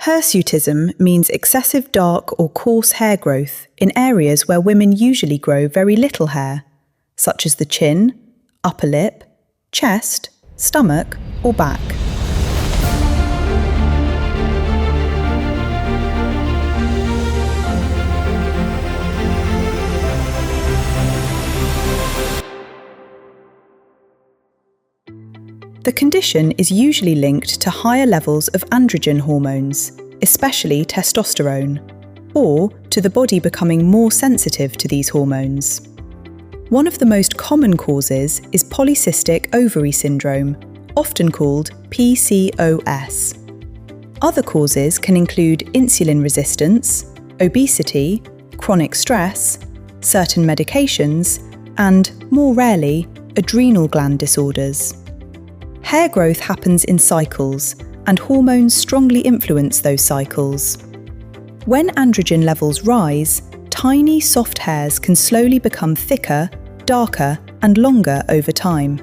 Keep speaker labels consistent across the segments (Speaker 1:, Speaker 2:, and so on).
Speaker 1: Hirsutism means excessive dark or coarse hair growth in areas where women usually grow very little hair, such as the chin, upper lip, chest, stomach, or back. The condition is usually linked to higher levels of androgen hormones, especially testosterone, or to the body becoming more sensitive to these hormones. One of the most common causes is Polycystic Ovary Syndrome, often called PCOS. Other causes can include insulin resistance, obesity, chronic stress, certain medications, and, more rarely, adrenal gland disorders. Hair growth happens in cycles, and hormones strongly influence those cycles. When androgen levels rise, tiny soft hairs can slowly become thicker, darker, and longer over time.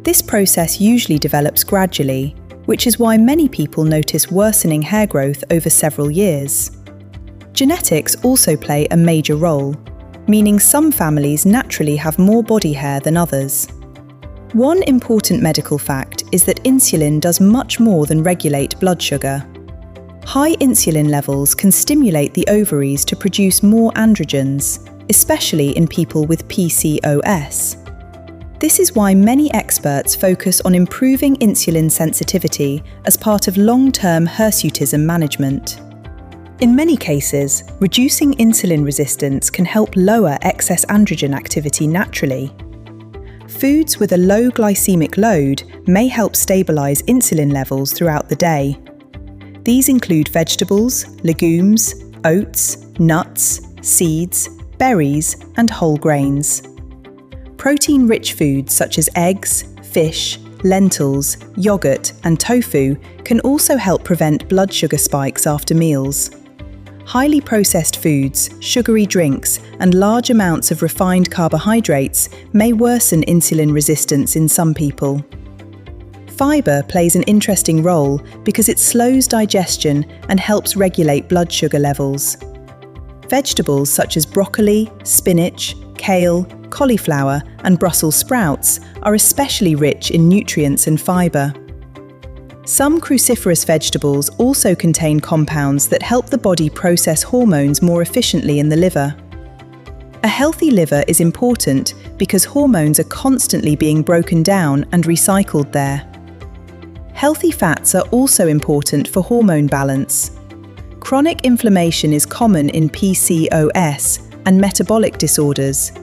Speaker 1: This process usually develops gradually, which is why many people notice worsening hair growth over several years. Genetics also play a major role, meaning some families naturally have more body hair than others. One important medical fact is that insulin does much more than regulate blood sugar. High insulin levels can stimulate the ovaries to produce more androgens, especially in people with PCOS. This is why many experts focus on improving insulin sensitivity as part of long-term hirsutism management. In many cases, reducing insulin resistance can help lower excess androgen activity naturally. Foods with a low glycemic load may help stabilize insulin levels throughout the day. These include vegetables, legumes, oats, nuts, seeds, berries, and whole grains. Protein-rich foods such as eggs, fish, lentils, yogurt, and tofu can also help prevent blood sugar spikes after meals. Highly processed foods, sugary drinks, and large amounts of refined carbohydrates may worsen insulin resistance in some people. Fiber plays an interesting role because it slows digestion and helps regulate blood sugar levels. Vegetables such as broccoli, spinach, kale, cauliflower, and Brussels sprouts are especially rich in nutrients and fiber. Some cruciferous vegetables also contain compounds that help the body process hormones more efficiently in the liver. A healthy liver is important because hormones are constantly being broken down and recycled there. Healthy fats are also important for hormone balance. Chronic inflammation is common in PCOS and metabolic disorders,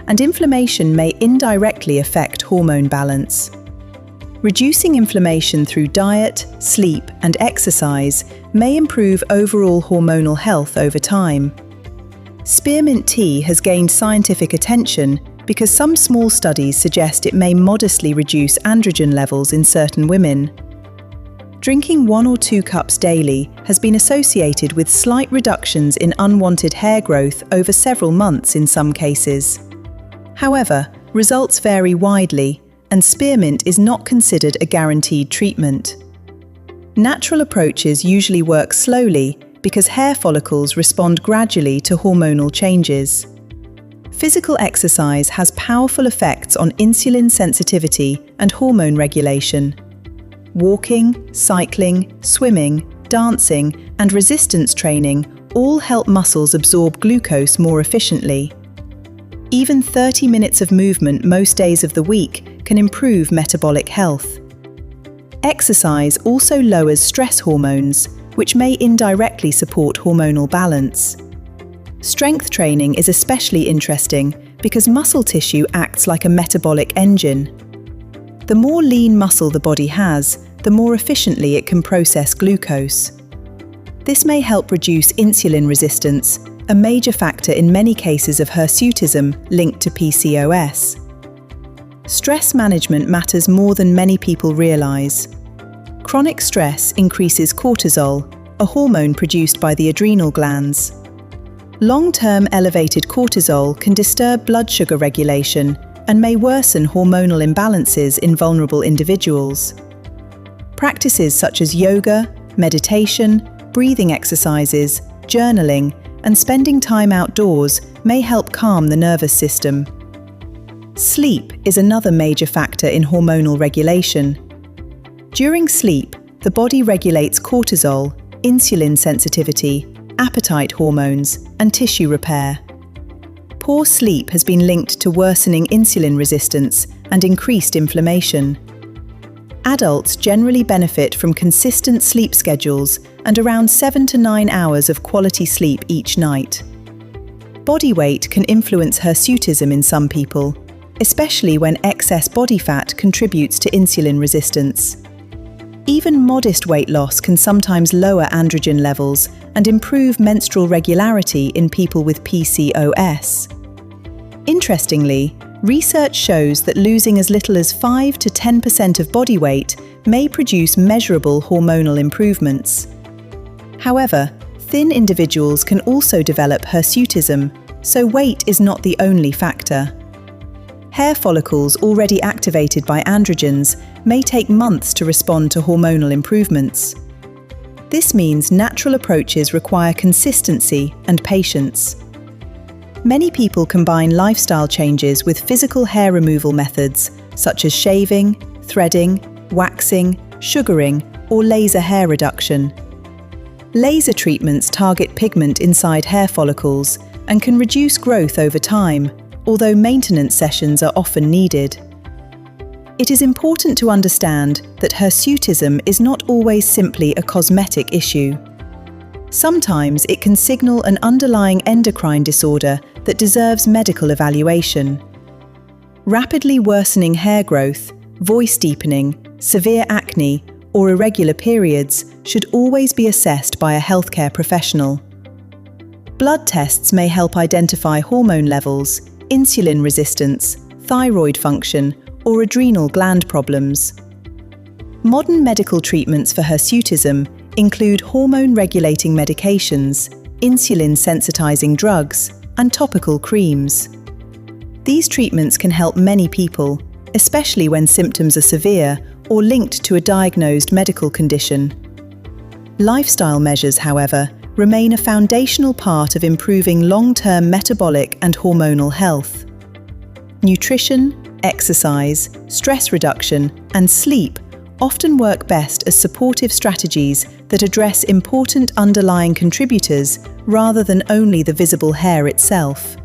Speaker 1: and inflammation may indirectly affect hormone balance. Reducing inflammation through diet, sleep, and exercise may improve overall hormonal health over time. Spearmint tea has gained scientific attention because some small studies suggest it may modestly reduce androgen levels in certain women. Drinking 1 or 2 cups daily has been associated with slight reductions in unwanted hair growth over several months in some cases. However, results vary widely, and spearmint is not considered a guaranteed treatment. Natural approaches usually work slowly because hair follicles respond gradually to hormonal changes. Physical exercise has powerful effects on insulin sensitivity and hormone regulation. Walking, cycling, swimming, dancing, and resistance training all help muscles absorb glucose more efficiently. Even 30 minutes of movement most days of the week can improve metabolic health. Exercise also lowers stress hormones, which may indirectly support hormonal balance. Strength training is especially interesting because muscle tissue acts like a metabolic engine. The more lean muscle the body has, the more efficiently it can process glucose. This may help reduce insulin resistance, a major factor in many cases of hirsutism linked to PCOS. Stress management matters more than many people realize. Chronic stress increases cortisol, a hormone produced by the adrenal glands. Long-term elevated cortisol can disturb blood sugar regulation and may worsen hormonal imbalances in vulnerable individuals. Practices such as yoga, meditation, breathing exercises, journaling, and spending time outdoors may help calm the nervous system. Sleep is another major factor in hormonal regulation. During sleep, the body regulates cortisol, insulin sensitivity, appetite hormones, and tissue repair. Poor sleep has been linked to worsening insulin resistance and increased inflammation. Adults generally benefit from consistent sleep schedules and around 7 to 9 hours of quality sleep each night. Body weight can influence hirsutism in some people, especially when excess body fat contributes to insulin resistance. Even modest weight loss can sometimes lower androgen levels and improve menstrual regularity in people with PCOS. Interestingly, research shows that losing as little as 5 to 10% of body weight may produce measurable hormonal improvements. However, thin individuals can also develop hirsutism, so weight is not the only factor. Hair follicles already activated by androgens may take months to respond to hormonal improvements. This means natural approaches require consistency and patience. Many people combine lifestyle changes with physical hair removal methods such as shaving, threading, waxing, sugaring, or laser hair reduction. Laser treatments target pigment inside hair follicles and can reduce growth over time, although maintenance sessions are often needed. It is important to understand that hirsutism is not always simply a cosmetic issue. Sometimes it can signal an underlying endocrine disorder that deserves medical evaluation. Rapidly worsening hair growth, voice deepening, severe acne, or irregular periods should always be assessed by a healthcare professional. Blood tests may help identify hormone levels, insulin resistance, thyroid function, or adrenal gland problems. Modern medical treatments for hirsutism include hormone-regulating medications, insulin-sensitizing drugs, and topical creams. These treatments can help many people, especially when symptoms are severe or linked to a diagnosed medical condition. Lifestyle measures, however, remain a foundational part of improving long-term metabolic and hormonal health. Nutrition, exercise, stress reduction, and sleep often work best as supportive strategies that address important underlying contributors rather than only the visible hair itself.